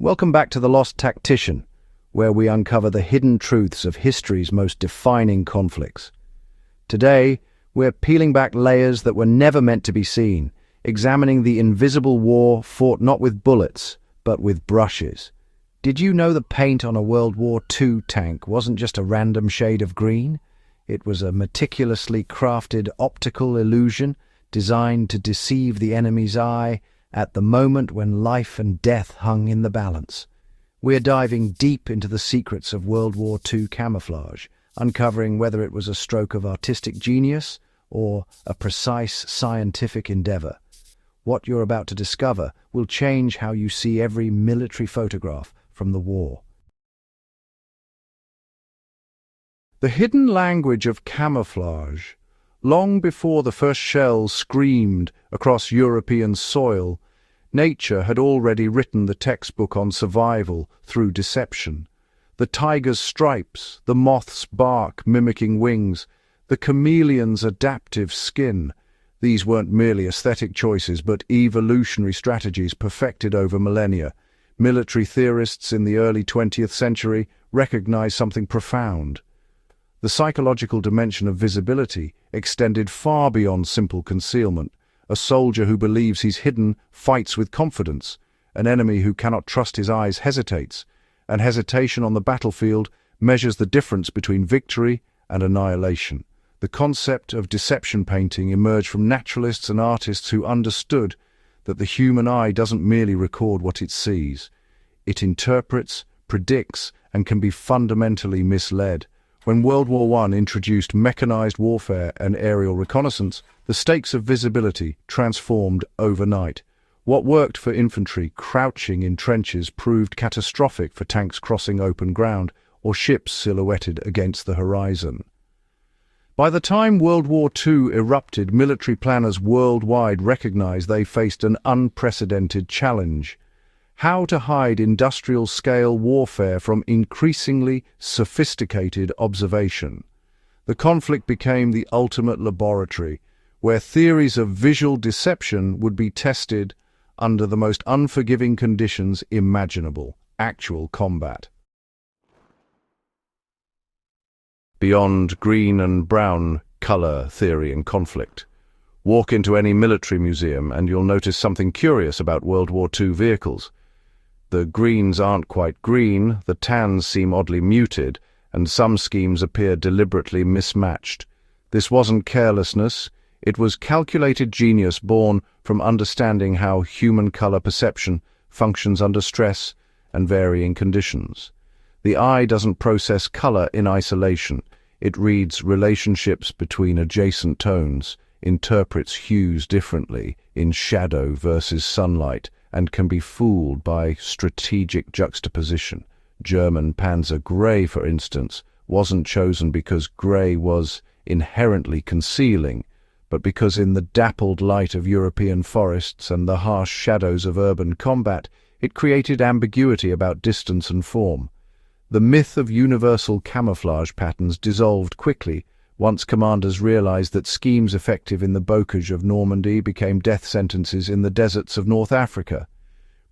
Welcome back to The Lost Tactician, where we uncover the hidden truths of history's most defining conflicts. Today, we're peeling back layers that were never meant to be seen, examining the invisible war fought not with bullets, but with brushes. Did you know the paint on a World War II tank wasn't just a random shade of green? It was a meticulously crafted optical illusion designed to deceive the enemy's eye at the moment when life and death hung in the balance. We're diving deep into the secrets of World War II camouflage, uncovering whether it was a stroke of artistic genius or a precise scientific endeavor. What you're about to discover will change how you see every military photograph from the war. The hidden language of camouflage. Long before the first shells screamed across European soil, nature had already written the textbook on survival through deception. The tiger's stripes, the moth's bark mimicking wings, the chameleon's adaptive skin. These weren't merely aesthetic choices, but evolutionary strategies perfected over millennia. Military theorists in the early 20th century recognized something profound. The psychological dimension of visibility extended far beyond simple concealment. A soldier who believes he's hidden fights with confidence. An enemy who cannot trust his eyes hesitates. And hesitation on the battlefield measures the difference between victory and annihilation. The concept of deception painting emerged from naturalists and artists who understood that the human eye doesn't merely record what it sees. It interprets, predicts, and can be fundamentally misled. When World War I introduced mechanized warfare and aerial reconnaissance, the stakes of visibility transformed overnight. What worked for infantry crouching in trenches proved catastrophic for tanks crossing open ground or ships silhouetted against the horizon. By the time World War II erupted, military planners worldwide recognized they faced an unprecedented challenge: how to hide industrial-scale warfare from increasingly sophisticated observation. The conflict became the ultimate laboratory, where theories of visual deception would be tested under the most unforgiving conditions imaginable: actual combat. Beyond green and brown color theory and conflict. Walk into any military museum and you'll notice something curious about World War II vehicles. The greens aren't quite green, the tans seem oddly muted, and some schemes appear deliberately mismatched. This wasn't carelessness, it was calculated genius born from understanding how human color perception functions under stress and varying conditions. The eye doesn't process color in isolation. It reads relationships between adjacent tones, interprets hues differently in shadow versus sunlight, and can be fooled by strategic juxtaposition. German Panzer Grey, for instance, wasn't chosen because grey was inherently concealing, but because in the dappled light of European forests and the harsh shadows of urban combat, it created ambiguity about distance and form. The myth of universal camouflage patterns dissolved quickly once commanders realized that schemes effective in the bocage of Normandy became death sentences in the deserts of North Africa.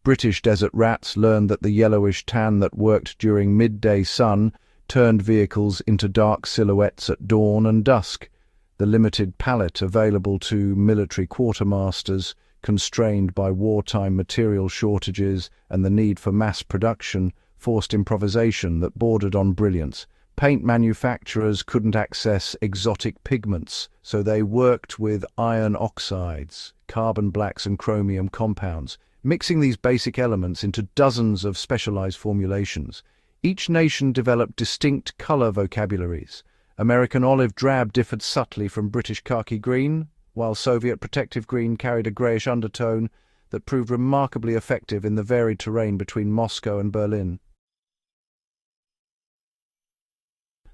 British desert rats learned that the yellowish tan that worked during midday sun turned vehicles into dark silhouettes at dawn and dusk. The limited palette available to military quartermasters, constrained by wartime material shortages and the need for mass production, forced improvisation that bordered on brilliance. Paint manufacturers couldn't access exotic pigments, so they worked with iron oxides, carbon blacks and chromium compounds, mixing these basic elements into dozens of specialized formulations. Each nation developed distinct color vocabularies. American olive drab differed subtly from British khaki green, while Soviet protective green carried a grayish undertone that proved remarkably effective in the varied terrain between Moscow and Berlin.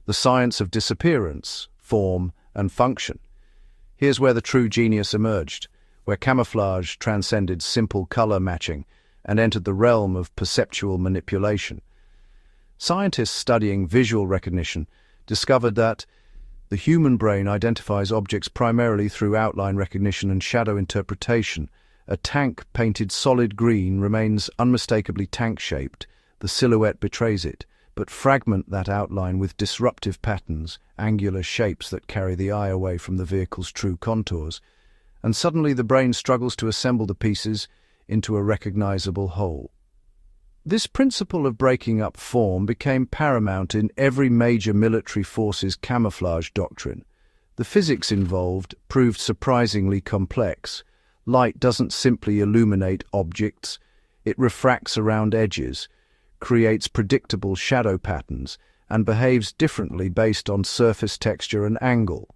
The science of disappearance, form, and function. Here's where the true genius emerged, where camouflage transcended simple color matching and entered the realm of perceptual manipulation. Scientists studying visual recognition discovered that the human brain identifies objects primarily through outline recognition and shadow interpretation, A tank painted solid green remains unmistakably tank-shaped. The silhouette betrays it, but fragment that outline with disruptive patterns, angular shapes that carry the eye away from the vehicle's true contours, and suddenly the brain struggles to assemble the pieces into a recognizable whole. This principle of breaking up form became paramount in every major military force's camouflage doctrine. The physics involved proved surprisingly complex. Light doesn't simply illuminate objects, it refracts around edges, creates predictable shadow patterns, and behaves differently based on surface texture and angle.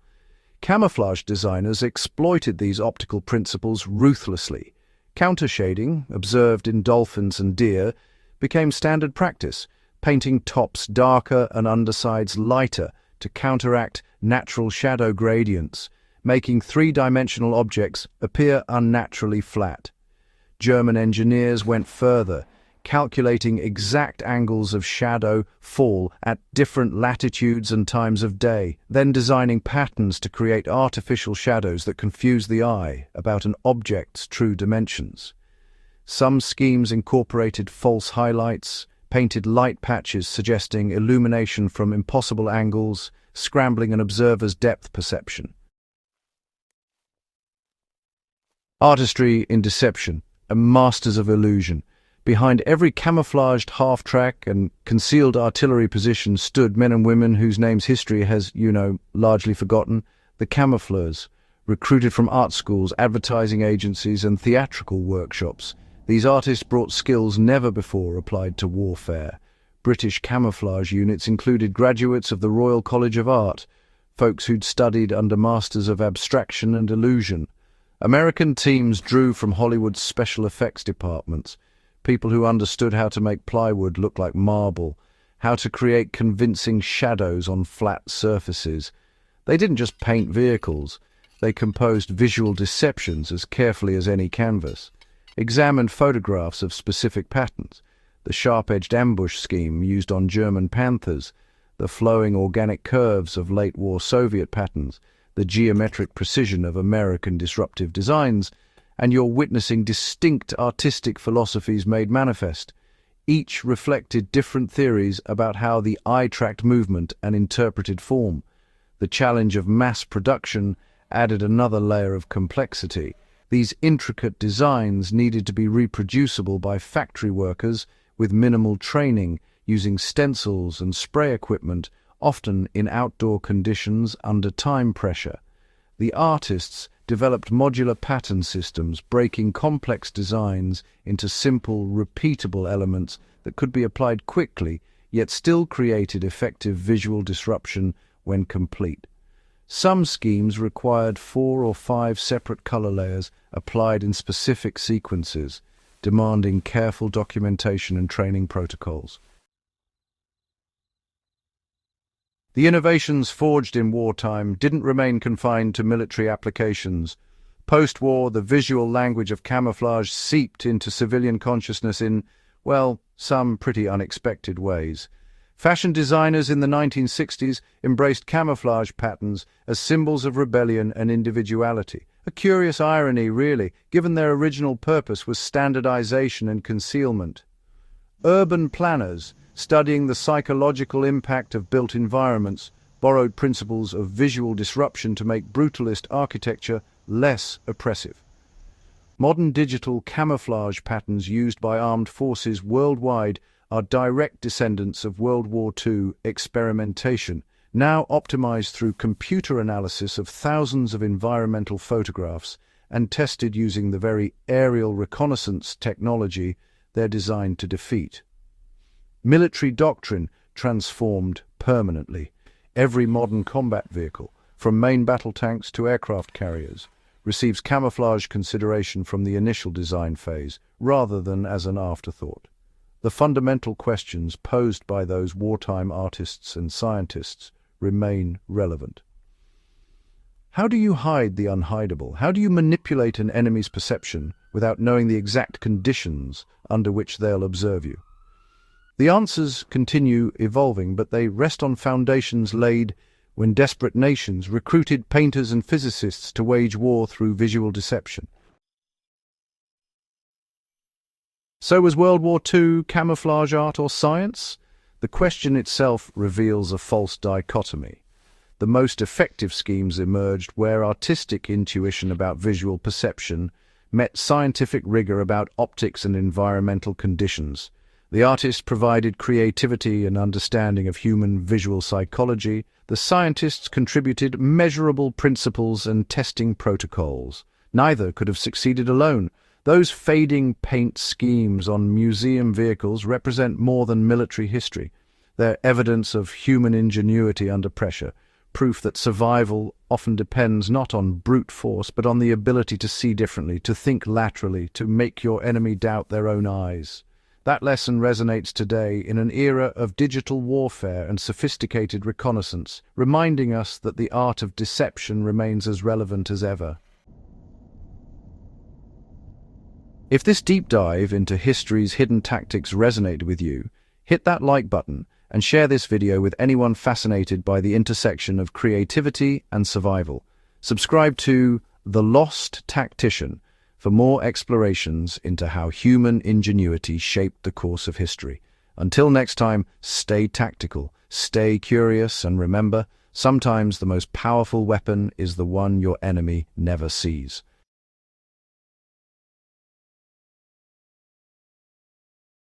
Camouflage designers exploited these optical principles ruthlessly. Countershading, observed in dolphins and deer, became standard practice, painting tops darker and undersides lighter to counteract natural shadow gradients, making three-dimensional objects appear unnaturally flat. German engineers went further, calculating exact angles of shadow fall at different latitudes and times of day, then designing patterns to create artificial shadows that confuse the eye about an object's true dimensions. Some schemes incorporated false highlights, painted light patches suggesting illumination from impossible angles, scrambling an observer's depth perception. Artistry in deception, and masters of illusion. Behind every camouflaged half-track and concealed artillery position stood men and women whose names history has, largely forgotten. The camoufleurs, recruited from art schools, advertising agencies, and theatrical workshops. These artists brought skills never before applied to warfare. British camouflage units included graduates of the Royal College of Art, folks who'd studied under masters of abstraction and illusion. American teams drew from Hollywood's special effects departments, people who understood how to make plywood look like marble, how to create convincing shadows on flat surfaces. They didn't just paint vehicles, they composed visual deceptions as carefully as any canvas, examined photographs of specific patterns, the sharp-edged ambush scheme used on German Panthers, the flowing organic curves of late-war Soviet patterns, the geometric precision of American disruptive designs, and you're witnessing distinct artistic philosophies made manifest. Each reflected different theories about how the eye tracked movement and interpreted form. The challenge of mass production added another layer of complexity. These intricate designs needed to be reproducible by factory workers with minimal training, using stencils and spray equipment, often in outdoor conditions under time pressure. The artists developed modular pattern systems, breaking complex designs into simple, repeatable elements that could be applied quickly, yet still created effective visual disruption when complete. Some schemes required 4 or 5 separate color layers applied in specific sequences, demanding careful documentation and training protocols. The innovations forged in wartime didn't remain confined to military applications. Post-war, the visual language of camouflage seeped into civilian consciousness in, some pretty unexpected ways. Fashion designers in the 1960s embraced camouflage patterns as symbols of rebellion and individuality. A curious irony, really, given their original purpose was standardization and concealment. Urban planners, studying the psychological impact of built environments, borrowed principles of visual disruption to make brutalist architecture less oppressive. Modern digital camouflage patterns used by armed forces worldwide are direct descendants of World War II experimentation, now optimized through computer analysis of thousands of environmental photographs and tested using the very aerial reconnaissance technology they're designed to defeat. Military doctrine transformed permanently. Every modern combat vehicle, from main battle tanks to aircraft carriers, receives camouflage consideration from the initial design phase, rather than as an afterthought. The fundamental questions posed by those wartime artists and scientists remain relevant. How do you hide the unhideable? How do you manipulate an enemy's perception without knowing the exact conditions under which they'll observe you? The answers continue evolving, but they rest on foundations laid when desperate nations recruited painters and physicists to wage war through visual deception. So was World War II camouflage art or science? The question itself reveals a false dichotomy. The most effective schemes emerged where artistic intuition about visual perception met scientific rigor about optics and environmental conditions. The artist provided creativity and understanding of human visual psychology. The scientists contributed measurable principles and testing protocols. Neither could have succeeded alone. Those fading paint schemes on museum vehicles represent more than military history. They're evidence of human ingenuity under pressure, proof that survival often depends not on brute force but on the ability to see differently, to think laterally, to make your enemy doubt their own eyes. That lesson resonates today in an era of digital warfare and sophisticated reconnaissance, reminding us that the art of deception remains as relevant as ever. If this deep dive into history's hidden tactics resonated with you, hit that like button and share this video with anyone fascinated by the intersection of creativity and survival. Subscribe to The Lost Tactician for more explorations into how human ingenuity shaped the course of history. Until next time, stay tactical, stay curious, and remember, sometimes the most powerful weapon is the one your enemy never sees.